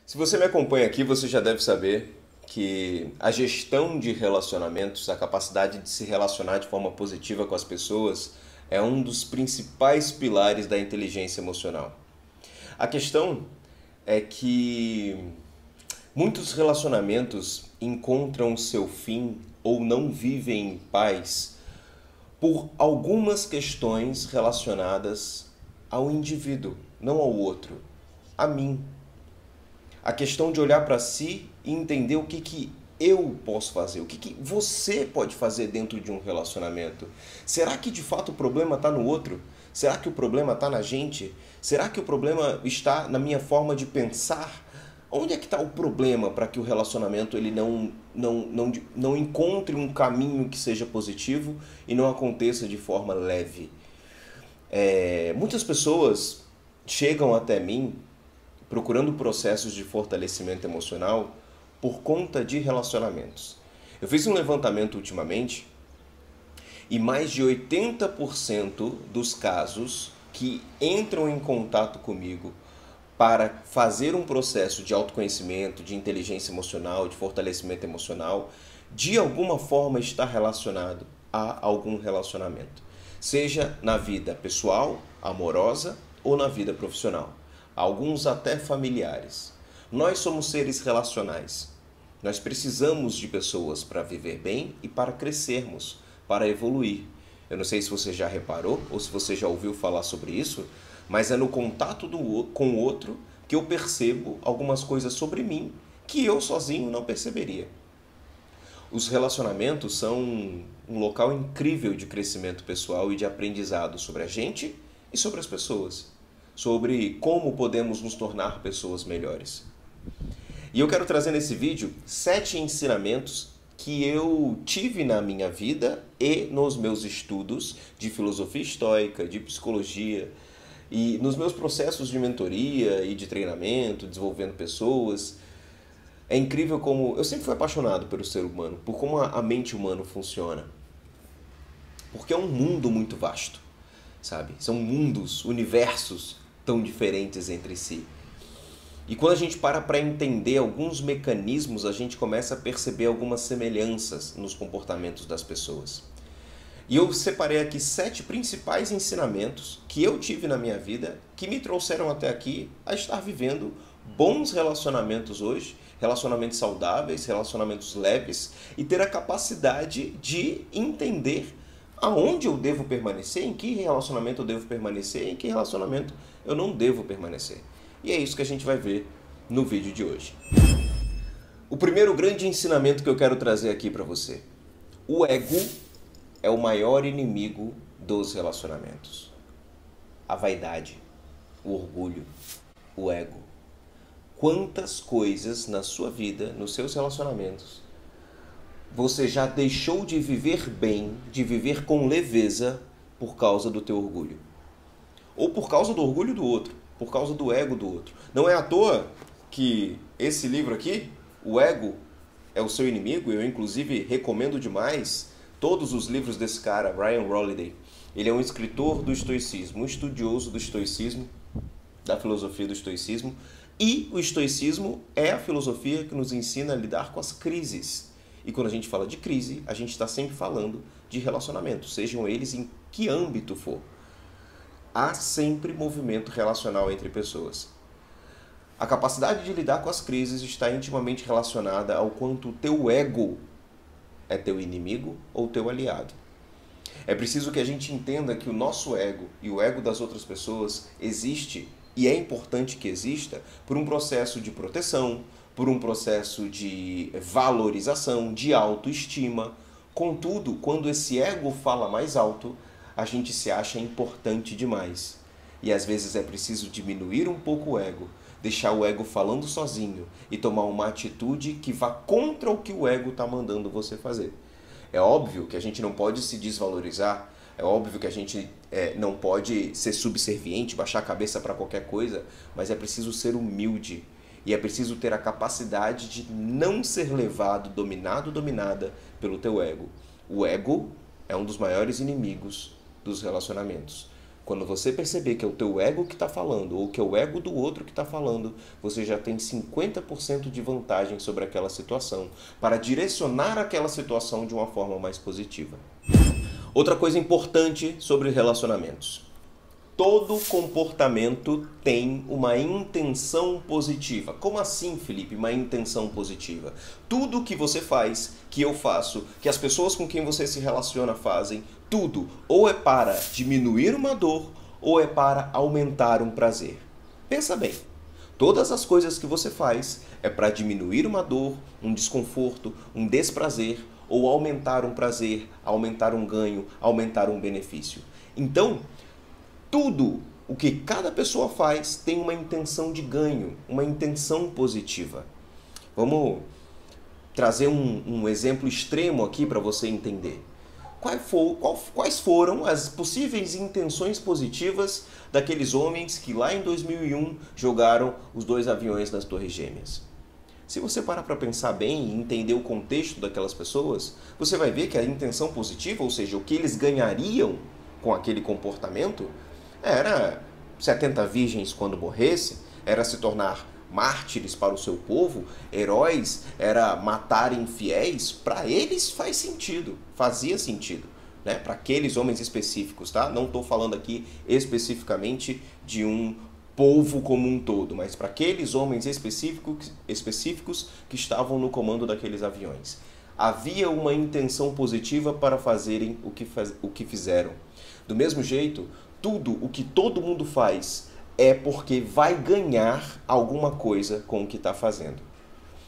Se você me acompanha aqui, você já deve saber que a gestão de relacionamentos, a capacidade de se relacionar de forma positiva com as pessoas, é um dos principais pilares da inteligência emocional. A questão é que muitos relacionamentos encontram seu fim ou não vivem em paz por algumas questões relacionadas ao indivíduo, não ao outro, a mim. A questão de olhar para si e entender o que eu posso fazer, o que você pode fazer dentro de um relacionamento. Será que de fato o problema está no outro? Será que o problema está na gente? Será que o problema está na minha forma de pensar? Onde é que está o problema para que o relacionamento ele não encontre um caminho que seja positivo e não aconteça de forma leve? Muitas pessoas chegam até mim procurando processos de fortalecimento emocional por conta de relacionamentos. Eu fiz um levantamento ultimamente e mais de 80% dos casos que entram em contato comigo para fazer um processo de autoconhecimento, de inteligência emocional, de fortalecimento emocional, de alguma forma está relacionado a algum relacionamento. Seja na vida pessoal, amorosa ou na vida profissional. Alguns até familiares. Nós somos seres relacionais. Nós precisamos de pessoas para viver bem e para crescermos, para evoluir. Eu não sei se você já reparou ou se você já ouviu falar sobre isso, mas é no contato com o outro que eu percebo algumas coisas sobre mim que eu sozinho não perceberia. Os relacionamentos são um local incrível de crescimento pessoal e de aprendizado sobre a gente e sobre as pessoas. Sobre como podemos nos tornar pessoas melhores. E eu quero trazer nesse vídeo 7 ensinamentos que eu tive na minha vida e nos meus estudos de filosofia estoica, de psicologia e nos meus processos de mentoria e de treinamento, desenvolvendo pessoas. É incrível como... Eu sempre fui apaixonado pelo ser humano, por como a mente humana funciona. Porque é um mundo muito vasto, sabe? São mundos, universos tão diferentes entre si. E quando a gente para entender alguns mecanismos, a gente começa a perceber algumas semelhanças nos comportamentos das pessoas. E eu separei aqui 7 principais ensinamentos que eu tive na minha vida, que me trouxeram até aqui a estar vivendo bons relacionamentos hoje, relacionamentos saudáveis, relacionamentos leves, e ter a capacidade de entender aonde eu devo permanecer, em que relacionamento eu devo permanecer, em que relacionamento eu não devo permanecer. E é isso que a gente vai ver no vídeo de hoje. O primeiro grande ensinamento que eu quero trazer aqui para você. O ego é o maior inimigo dos relacionamentos. A vaidade, o orgulho, o ego. Quantas coisas na sua vida, nos seus relacionamentos, você já deixou de viver bem, de viver com leveza por causa do teu orgulho? Ou por causa do orgulho do outro, por causa do ego do outro. Não é à toa que esse livro aqui, O Ego é o Seu Inimigo, eu inclusive recomendo demais todos os livros desse cara, Ryan Holiday. Ele é um escritor do estoicismo, um estudioso do estoicismo, da filosofia do estoicismo, e o estoicismo é a filosofia que nos ensina a lidar com as crises. E quando a gente fala de crise, a gente está sempre falando de relacionamentos, sejam eles em que âmbito for. Há sempre movimento relacional entre pessoas. A capacidade de lidar com as crises está intimamente relacionada ao quanto o teu ego é teu inimigo ou teu aliado. É preciso que a gente entenda que o nosso ego e o ego das outras pessoas existe, e é importante que exista, por um processo de proteção, por um processo de valorização, de autoestima. Contudo, quando esse ego fala mais alto, a gente se acha importante demais. E às vezes é preciso diminuir um pouco o ego, deixar o ego falando sozinho e tomar uma atitude que vá contra o que o ego está mandando você fazer. É óbvio que a gente não pode se desvalorizar, é óbvio que a gente não pode ser subserviente, baixar a cabeça para qualquer coisa, mas é preciso ser humilde. E é preciso ter a capacidade de não ser levado, dominado, dominada pelo teu ego. O ego é um dos maiores inimigos dos relacionamentos. Quando você perceber que é o teu ego que está falando ou que é o ego do outro que está falando, você já tem 50% de vantagem sobre aquela situação para direcionar aquela situação de uma forma mais positiva. Outra coisa importante sobre relacionamentos. Todo comportamento tem uma intenção positiva. Como assim, Felipe, uma intenção positiva? Tudo que você faz, que eu faço, que as pessoas com quem você se relaciona fazem, tudo ou é para diminuir uma dor ou é para aumentar um prazer. Pensa bem, todas as coisas que você faz é para diminuir uma dor, um desconforto, um desprazer ou aumentar um prazer, aumentar um ganho, aumentar um benefício. Então, tudo o que cada pessoa faz tem uma intenção de ganho, uma intenção positiva. Vamos trazer um exemplo extremo aqui para você entender. Quais foram as possíveis intenções positivas daqueles homens que lá em 2001 jogaram os 2 aviões das Torres Gêmeas? Se você parar para pensar bem e entender o contexto daquelas pessoas, você vai ver que a intenção positiva, ou seja, o que eles ganhariam com aquele comportamento, era 70 virgens quando morresse, era se tornar mártires para o seu povo, heróis, era matar infiéis. Para eles faz sentido, fazia sentido, né? Para aqueles homens específicos, tá? Não estou falando aqui especificamente de um povo como um todo, mas para aqueles homens específicos que estavam no comando daqueles aviões. Havia uma intenção positiva para fazerem o que fizeram. Do mesmo jeito, tudo o que todo mundo faz é porque vai ganhar alguma coisa com o que está fazendo.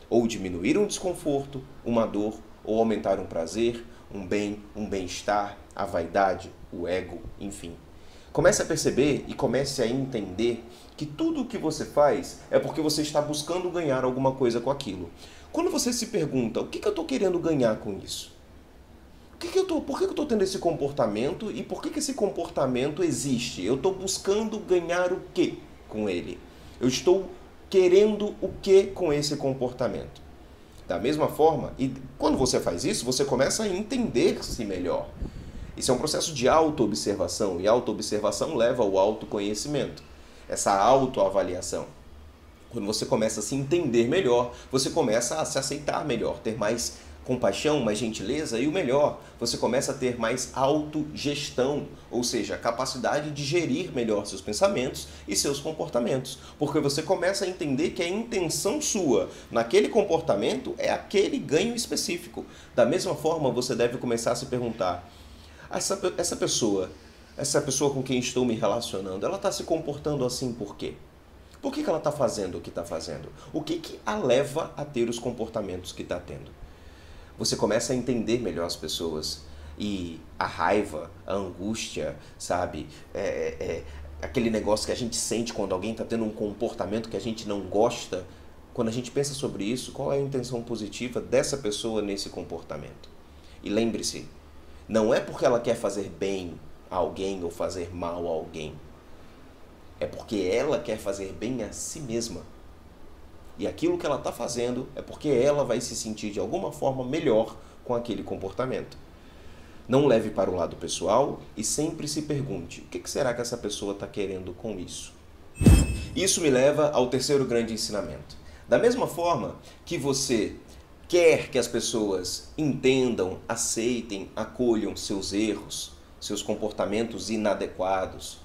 Ou diminuir um desconforto, uma dor, ou aumentar um prazer, um bem, um bem-estar, a vaidade, o ego, enfim. Comece a perceber e comece a entender que tudo o que você faz é porque você está buscando ganhar alguma coisa com aquilo. Quando você se pergunta, o que eu estou querendo ganhar com isso? Por que eu estou tendo esse comportamento e por que esse comportamento existe? Eu estou buscando ganhar o que com ele? Eu estou querendo o que com esse comportamento? Da mesma forma, e quando você faz isso, você começa a entender-se melhor. Isso é um processo de autoobservação e autoobservação leva ao autoconhecimento, essa autoavaliação. Quando você começa a se entender melhor, você começa a se aceitar melhor, ter mais compaixão, mais gentileza e o melhor, você começa a ter mais autogestão, ou seja, a capacidade de gerir melhor seus pensamentos e seus comportamentos, porque você começa a entender que a intenção sua naquele comportamento é aquele ganho específico. Da mesma forma, você deve começar a se perguntar, essa pessoa com quem estou me relacionando, ela está se comportando assim por quê? Por que ela está fazendo o que está fazendo? O que a leva a ter os comportamentos que está tendo? Você começa a entender melhor as pessoas e a raiva, a angústia, sabe? Aquele negócio que a gente sente quando alguém está tendo um comportamento que a gente não gosta. Quando a gente pensa sobre isso, qual é a intenção positiva dessa pessoa nesse comportamento? E lembre-se, não é porque ela quer fazer bem a alguém ou fazer mal a alguém. É porque ela quer fazer bem a si mesma. E aquilo que ela está fazendo é porque ela vai se sentir de alguma forma melhor com aquele comportamento. Não leve para o lado pessoal e sempre se pergunte, o que será que essa pessoa está querendo com isso? Isso me leva ao terceiro grande ensinamento. Da mesma forma que você quer que as pessoas entendam, aceitem, acolham seus erros, seus comportamentos inadequados,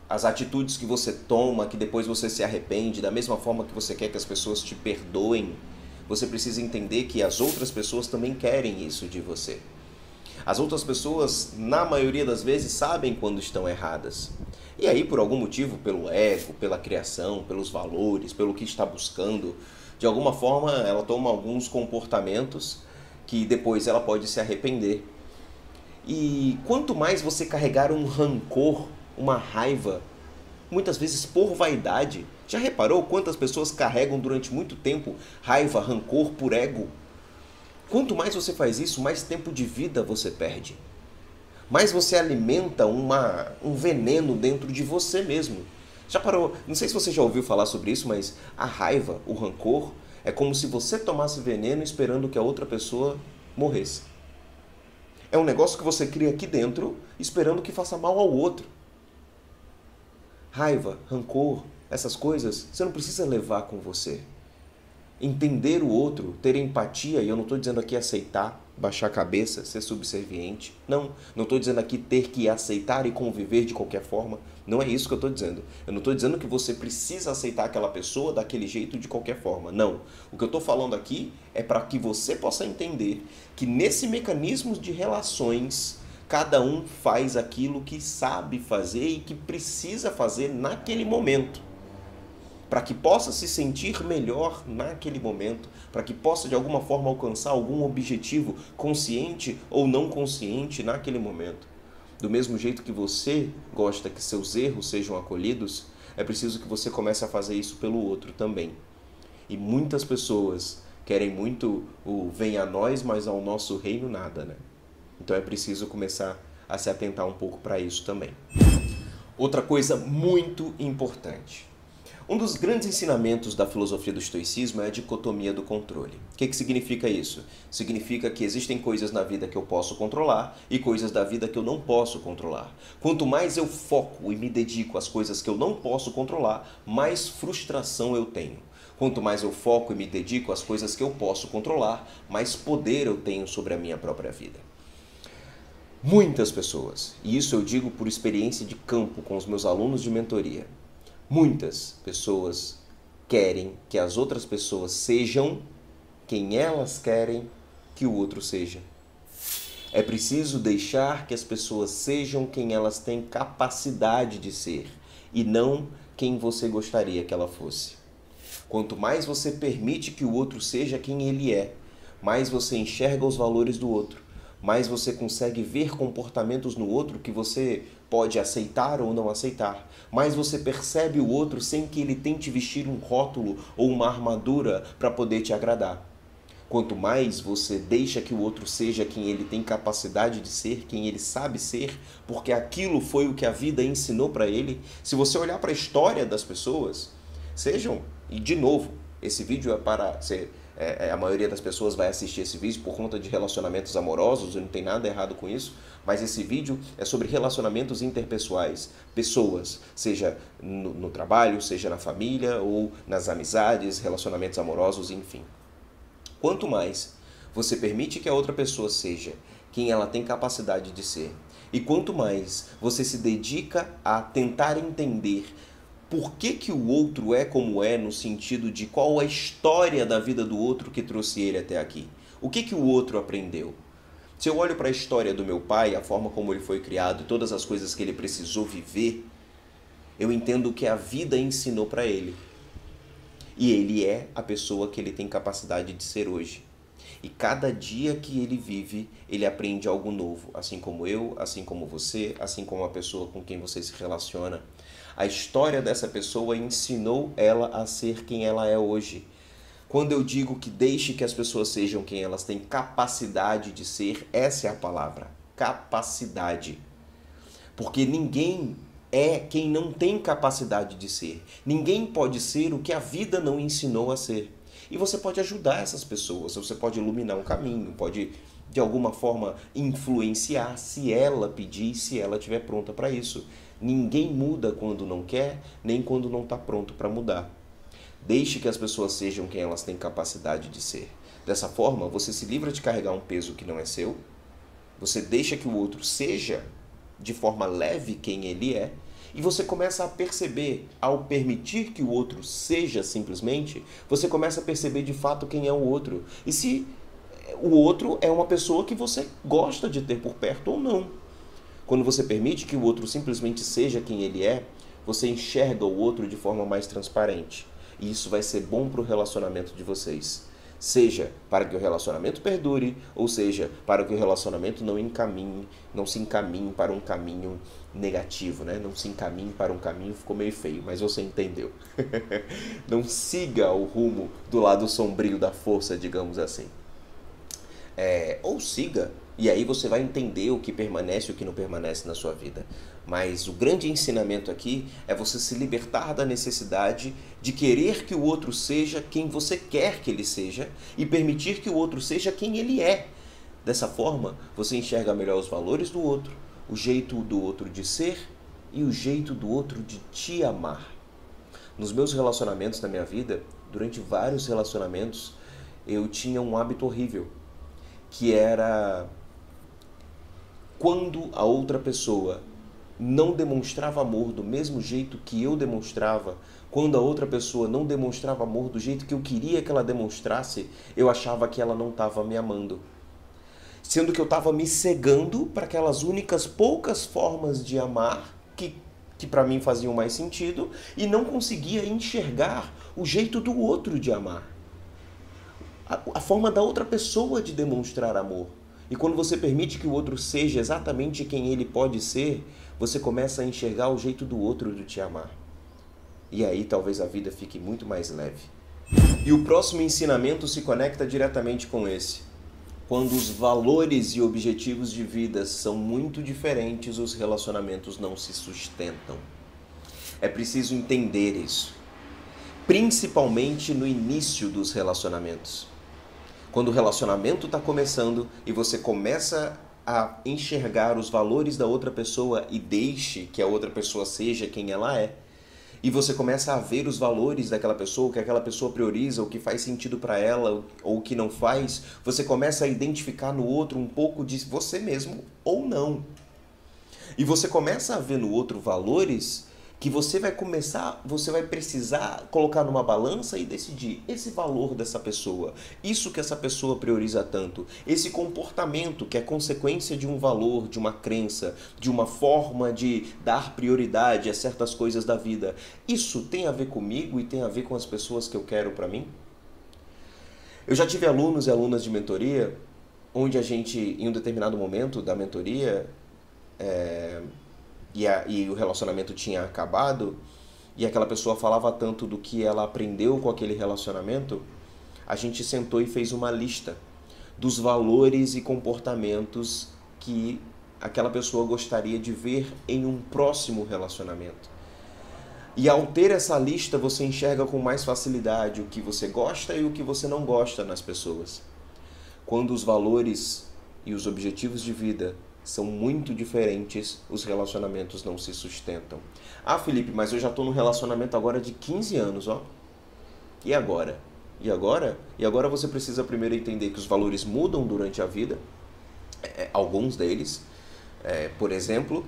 as atitudes que você toma, que depois você se arrepende, da mesma forma que você quer que as pessoas te perdoem, você precisa entender que as outras pessoas também querem isso de você. As outras pessoas, na maioria das vezes, sabem quando estão erradas. E aí, por algum motivo, pelo ego, pela criação, pelos valores, pelo que está buscando, de alguma forma ela toma alguns comportamentos que depois ela pode se arrepender. E quanto mais você carregar um rancor, uma raiva, muitas vezes por vaidade. Já reparou quantas pessoas carregam durante muito tempo raiva, rancor por ego? Quanto mais você faz isso, mais tempo de vida você perde. Mais você alimenta um veneno dentro de você mesmo. Já parou? Não sei se você já ouviu falar sobre isso, mas a raiva, o rancor, é como se você tomasse veneno esperando que a outra pessoa morresse. É um negócio que você cria aqui dentro, esperando que faça mal ao outro. raiva, rancor, essas coisas, você não precisa levar com você. Entender o outro, ter empatia, e eu não estou dizendo aqui aceitar, baixar a cabeça, ser subserviente. Não estou dizendo aqui ter que aceitar e conviver de qualquer forma. Não é isso que eu estou dizendo. Eu não estou dizendo que você precisa aceitar aquela pessoa daquele jeito de qualquer forma. Não. O que eu estou falando aqui é para que você possa entender que nesse mecanismo de relações, cada um faz aquilo que sabe fazer e que precisa fazer naquele momento, para que possa se sentir melhor naquele momento, para que possa de alguma forma alcançar algum objetivo consciente ou não consciente naquele momento. Do mesmo jeito que você gosta que seus erros sejam acolhidos, é preciso que você comece a fazer isso pelo outro também. E muitas pessoas querem muito o venha a nós, mas ao nosso reino nada, né? Então é preciso começar a se atentar um pouco para isso também. Outra coisa muito importante. Um dos grandes ensinamentos da filosofia do estoicismo é a dicotomia do controle. O que significa isso? Significa que existem coisas na vida que eu posso controlar e coisas da vida que eu não posso controlar. Quanto mais eu foco e me dedico às coisas que eu não posso controlar, mais frustração eu tenho. Quanto mais eu foco e me dedico às coisas que eu posso controlar, mais poder eu tenho sobre a minha própria vida. Muitas pessoas, e isso eu digo por experiência de campo com os meus alunos de mentoria, muitas pessoas querem que as outras pessoas sejam quem elas querem que o outro seja. É preciso deixar que as pessoas sejam quem elas têm capacidade de ser e não quem você gostaria que ela fosse. Quanto mais você permite que o outro seja quem ele é, mais você enxerga os valores do outro, mais você consegue ver comportamentos no outro que você pode aceitar ou não aceitar, mais você percebe o outro sem que ele tente vestir um rótulo ou uma armadura para poder te agradar. Quanto mais você deixa que o outro seja quem ele tem capacidade de ser, quem ele sabe ser, porque aquilo foi o que a vida ensinou para ele. Se você olhar para a história das pessoas, sejam, e de novo, esse vídeo é para ser... a maioria das pessoas vai assistir esse vídeo por conta de relacionamentos amorosos, e não tem nada errado com isso, mas esse vídeo é sobre relacionamentos interpessoais, pessoas, seja no trabalho, seja na família ou nas amizades, relacionamentos amorosos, enfim. Quanto mais você permite que a outra pessoa seja quem ela tem capacidade de ser, e quanto mais você se dedica a tentar entender por que o outro é como é, no sentido de qual a história da vida do outro que trouxe ele até aqui. O que o outro aprendeu? Se eu olho para a história do meu pai, a forma como ele foi criado, todas as coisas que ele precisou viver, eu entendo o que a vida ensinou para ele. E ele é a pessoa que ele tem capacidade de ser hoje. E cada dia que ele vive, ele aprende algo novo, assim como eu, assim como você, assim como a pessoa com quem você se relaciona. A história dessa pessoa ensinou ela a ser quem ela é hoje. Quando eu digo que deixe que as pessoas sejam quem elas têm capacidade de ser, essa é a palavra, capacidade. Porque ninguém é quem não tem capacidade de ser. Ninguém pode ser o que a vida não ensinou a ser. E você pode ajudar essas pessoas, você pode iluminar um caminho, pode de alguma forma influenciar se ela pedir, se ela estiver pronta para isso. Ninguém muda quando não quer, nem quando não está pronto para mudar. Deixe que as pessoas sejam quem elas têm capacidade de ser. Dessa forma, você se livra de carregar um peso que não é seu, você deixa que o outro seja de forma leve quem ele é, e você começa a perceber, ao permitir que o outro seja simplesmente, você começa a perceber de fato quem é o outro. E se o outro é uma pessoa que você gosta de ter por perto ou não. Quando você permite que o outro simplesmente seja quem ele é, você enxerga o outro de forma mais transparente. E isso vai ser bom para o relacionamento de vocês. Seja para que o relacionamento perdure, ou seja, para que o relacionamento não se encaminhe para um caminho negativo, né? Não se encaminhe para um caminho, ficou meio feio, mas você entendeu. Não siga o rumo do lado sombrio da força, digamos assim. Ou siga, e aí você vai entender o que permanece e o que não permanece na sua vida. Mas o grande ensinamento aqui é você se libertar da necessidade de querer que o outro seja quem você quer que ele seja e permitir que o outro seja quem ele é. Dessa forma, você enxerga melhor os valores do outro, o jeito do outro de ser e o jeito do outro de te amar. Nos meus relacionamentos da minha vida, durante vários relacionamentos, eu tinha um hábito horrível, que era quando a outra pessoa não demonstrava amor do mesmo jeito que eu demonstrava, quando a outra pessoa não demonstrava amor do jeito que eu queria que ela demonstrasse, eu achava que ela não estava me amando. Sendo que eu estava me cegando para aquelas únicas poucas formas de amar que para mim faziam mais sentido e não conseguia enxergar o jeito do outro de amar. A forma da outra pessoa de demonstrar amor. E quando você permite que o outro seja exatamente quem ele pode ser, você começa a enxergar o jeito do outro de te amar. E aí talvez a vida fique muito mais leve. E o próximo ensinamento se conecta diretamente com esse. Quando os valores e objetivos de vida são muito diferentes, os relacionamentos não se sustentam. É preciso entender isso, principalmente no início dos relacionamentos. Quando o relacionamento está começando e você começa a enxergar os valores da outra pessoa e deixe que a outra pessoa seja quem ela é, e você começa a ver os valores daquela pessoa, o que aquela pessoa prioriza, o que faz sentido para ela ou o que não faz, você começa a identificar no outro um pouco de você mesmo ou não. E você começa a ver no outro valores que você vai precisar colocar numa balança e decidir esse valor dessa pessoa, isso que essa pessoa prioriza tanto, esse comportamento que é consequência de um valor, de uma crença, de uma forma de dar prioridade a certas coisas da vida. Isso tem a ver comigo e tem a ver com as pessoas que eu quero para mim? Eu já tive alunos e alunas de mentoria, onde a gente, em um determinado momento da mentoria, e o relacionamento tinha acabado, e aquela pessoa falava tanto do que ela aprendeu com aquele relacionamento, a gente sentou e fez uma lista dos valores e comportamentos que aquela pessoa gostaria de ver em um próximo relacionamento. E ao ter essa lista, você enxerga com mais facilidade o que você gosta e o que você não gosta nas pessoas. Quando os valores e os objetivos de vida são muito diferentes, os relacionamentos não se sustentam. Ah, Felipe, mas eu já estou num relacionamento agora de 15 anos, ó. E agora? E agora? E agora você precisa primeiro entender que os valores mudam durante a vida, alguns deles. Por exemplo,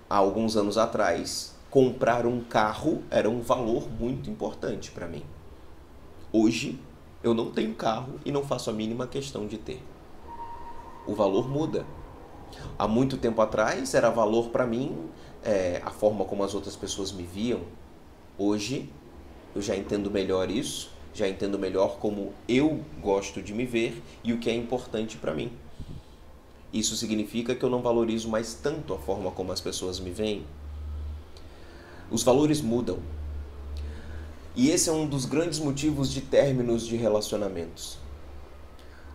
há alguns anos atrás, comprar um carro era um valor muito importante para mim. Hoje, eu não tenho carro e não faço a mínima questão de ter. O valor muda. Há muito tempo atrás era valor para mim a forma como as outras pessoas me viam. Hoje eu já entendo melhor isso, já entendo melhor como eu gosto de me ver e o que é importante para mim. Isso significa que eu não valorizo mais tanto a forma como as pessoas me veem. Os valores mudam. E esse é um dos grandes motivos de términos de relacionamentos.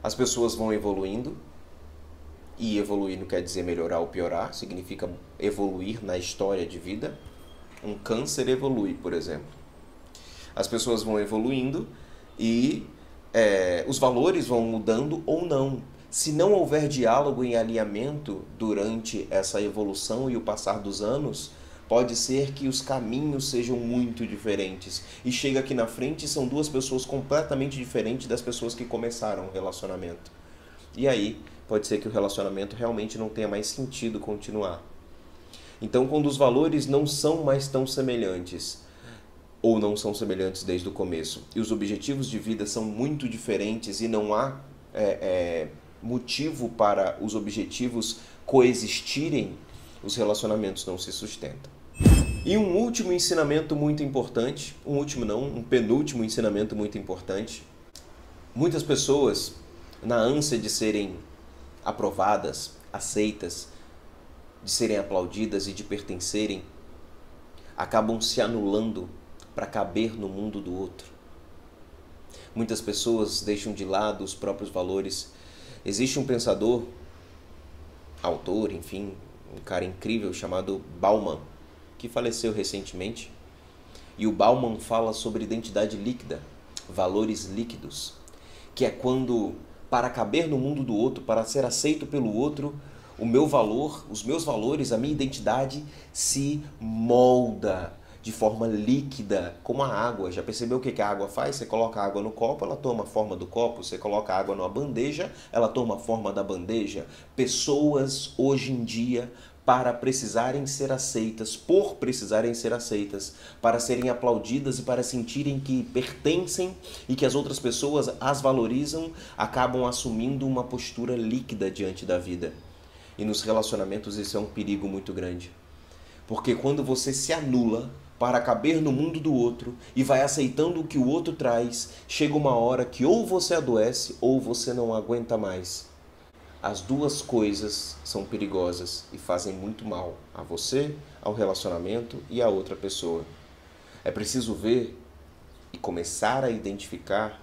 As pessoas vão evoluindo. E evoluir não quer dizer melhorar ou piorar, significa evoluir na história de vida. Um câncer evolui, por exemplo. As pessoas vão evoluindo e os valores vão mudando ou não. Se não houver diálogo e alinhamento durante essa evolução e o passar dos anos, pode ser que os caminhos sejam muito diferentes. E chega aqui na frente e são duas pessoas completamente diferentes das pessoas que começaram o relacionamento. E aí, pode ser que o relacionamento realmente não tenha mais sentido continuar. Então, quando os valores não são mais tão semelhantes, ou não são semelhantes desde o começo, e os objetivos de vida são muito diferentes e não há motivo para os objetivos coexistirem, os relacionamentos não se sustentam. E um último ensinamento muito importante, um penúltimo ensinamento muito importante. Muitas pessoas, na ânsia de serem aprovadas, aceitas, de serem aplaudidas e de pertencerem, acabam se anulando para caber no mundo do outro. Muitas pessoas deixam de lado os próprios valores. Existe um pensador, autor, enfim, um cara incrível chamado Bauman, que faleceu recentemente. E o Bauman fala sobre identidade líquida, valores líquidos, que é quando, para caber no mundo do outro, para ser aceito pelo outro, O meu valor, os meus valores, a minha identidade se molda de forma líquida, como a água. Já percebeu o que a água faz? Você coloca a água no copo, ela toma a forma do copo. Você coloca a água numa bandeja, ela toma a forma da bandeja. Pessoas hoje em dia, para precisarem ser aceitas, por precisarem ser aceitas, para serem aplaudidas e para sentirem que pertencem e que as outras pessoas as valorizam, acabam assumindo uma postura líquida diante da vida. E nos relacionamentos isso é um perigo muito grande. Porque quando você se anula para caber no mundo do outro e vai aceitando o que o outro traz, chega uma hora que ou você adoece ou você não aguenta mais. As duas coisas são perigosas e fazem muito mal a você, ao relacionamento e a outra pessoa. É preciso ver e começar a identificar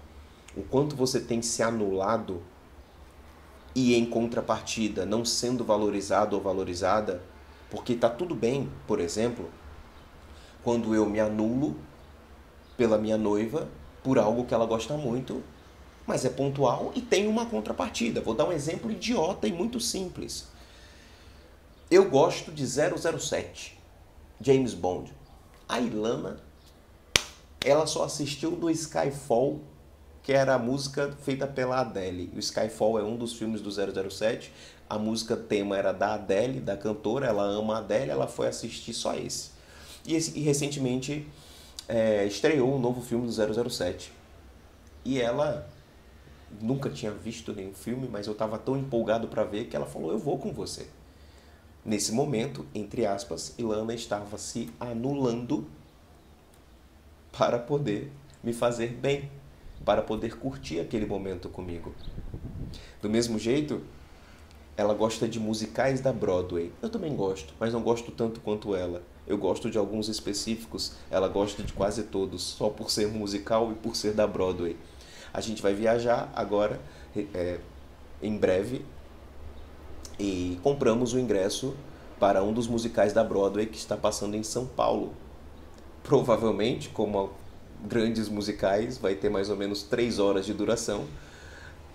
o quanto você tem se anulado e, em contrapartida, não sendo valorizado ou valorizada, porque tá tudo bem, por exemplo, quando eu me anulo pela minha noiva por algo que ela gosta muito, mas é pontual e tem uma contrapartida. Vou dar um exemplo idiota e muito simples. Eu gosto de 007, James Bond. A Ilana, ela só assistiu no Skyfall, que era a música feita pela Adele. O Skyfall é um dos filmes do 007. A música tema era da Adele, da cantora. Ela ama a Adele, ela foi assistir só esse. E recentemente estreou um novo filme do 007. E ela nunca tinha visto nenhum filme, mas eu estava tão empolgado para ver que ela falou, eu vou com você. Nesse momento, entre aspas, Ilana estava se anulando para poder me fazer bem, para poder curtir aquele momento comigo. Do mesmo jeito, ela gosta de musicais da Broadway. Eu também gosto, mas não gosto tanto quanto ela. Eu gosto de alguns específicos, ela gosta de quase todos, só por ser musical e por ser da Broadway. A gente vai viajar agora, em breve, e compramos o ingresso para um dos musicais da Broadway que está passando em São Paulo. Provavelmente, como grandes musicais, vai ter mais ou menos 3 horas de duração.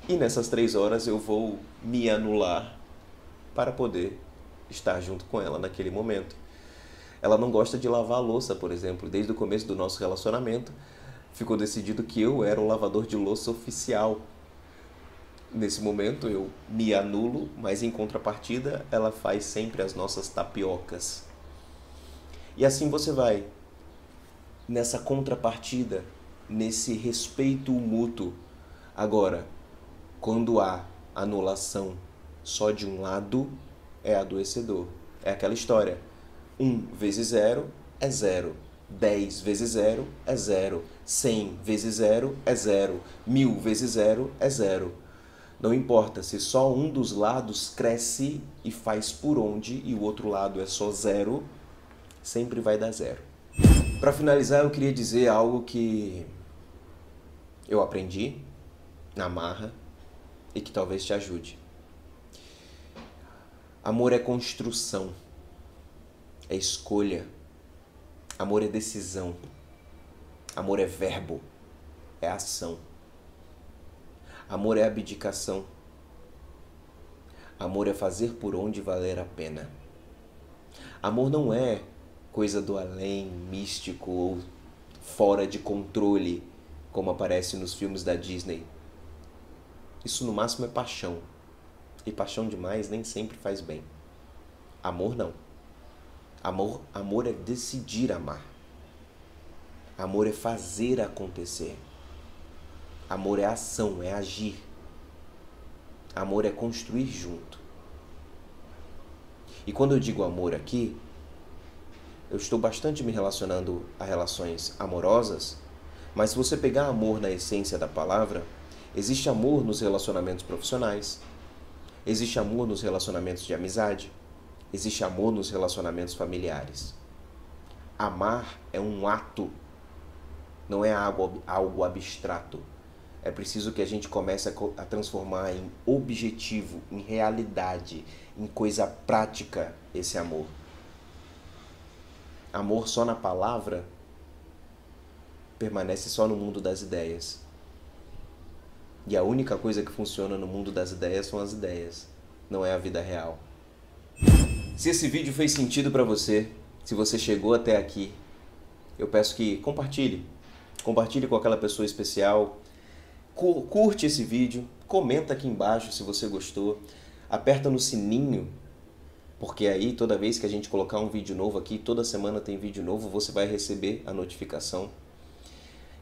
E nessas 3 horas eu vou me anular para poder estar junto com ela naquele momento. Ela não gosta de lavar a louça, por exemplo. Desde o começo do nosso relacionamento, ficou decidido que eu era o lavador de louça oficial. Nesse momento eu me anulo, mas em contrapartida ela faz sempre as nossas tapiocas. E assim você vai, nessa contrapartida, nesse respeito mútuo. Agora, quando há anulação só de um lado, é adoecedor. É aquela história. 1 vezes 0 é 0. 10 vezes 0 é 0. 100 vezes 0 é 0. 1000 vezes 0 é 0. Não importa se só um dos lados cresce e faz por onde e o outro lado é só 0, sempre vai dar 0. Para finalizar, eu queria dizer algo que eu aprendi na marra e que talvez te ajude. Amor é construção, é escolha. Amor é decisão. Amor é verbo, é ação. Amor é abdicação. Amor é fazer por onde valer a pena. Amor não é coisa do além, místico ou fora de controle, como aparece nos filmes da Disney. Isso no máximo é paixão. E paixão demais nem sempre faz bem. Amor não. Amor é decidir amar. Amor é fazer acontecer. Amor é ação, é agir. Amor é construir junto. E quando eu digo amor aqui, eu estou bastante me relacionando a relações amorosas, mas se você pegar amor na essência da palavra, existe amor nos relacionamentos profissionais, existe amor nos relacionamentos de amizade, existe amor nos relacionamentos familiares. Amar é um ato, não é algo abstrato. É preciso que a gente comece a transformar em objetivo, em realidade, em coisa prática esse amor. Amor só na palavra permanece só no mundo das ideias. E a única coisa que funciona no mundo das ideias são as ideias, não é a vida real. Se esse vídeo fez sentido para você, se você chegou até aqui, eu peço que compartilhe. Compartilhe com aquela pessoa especial. Curte esse vídeo, comenta aqui embaixo se você gostou. Aperta no sininho, porque aí toda vez que a gente colocar um vídeo novo aqui, toda semana tem vídeo novo, você vai receber a notificação.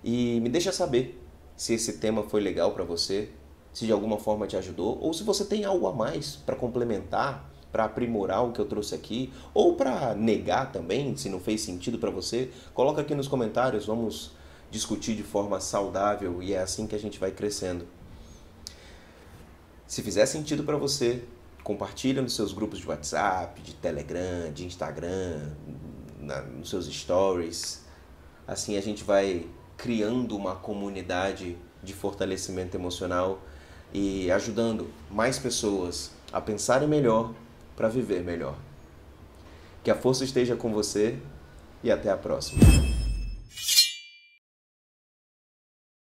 E me deixa saber se esse tema foi legal para você, se de alguma forma te ajudou, ou se você tem algo a mais para complementar, para aprimorar o que eu trouxe aqui, ou para negar também, se não fez sentido para você. Coloca aqui nos comentários, vamos discutir de forma saudável e é assim que a gente vai crescendo. Se fizer sentido para você, compartilha nos seus grupos de WhatsApp, de Telegram, de Instagram, nos seus stories. Assim a gente vai criando uma comunidade de fortalecimento emocional e ajudando mais pessoas a pensarem melhor para viver melhor. Que a força esteja com você e até a próxima.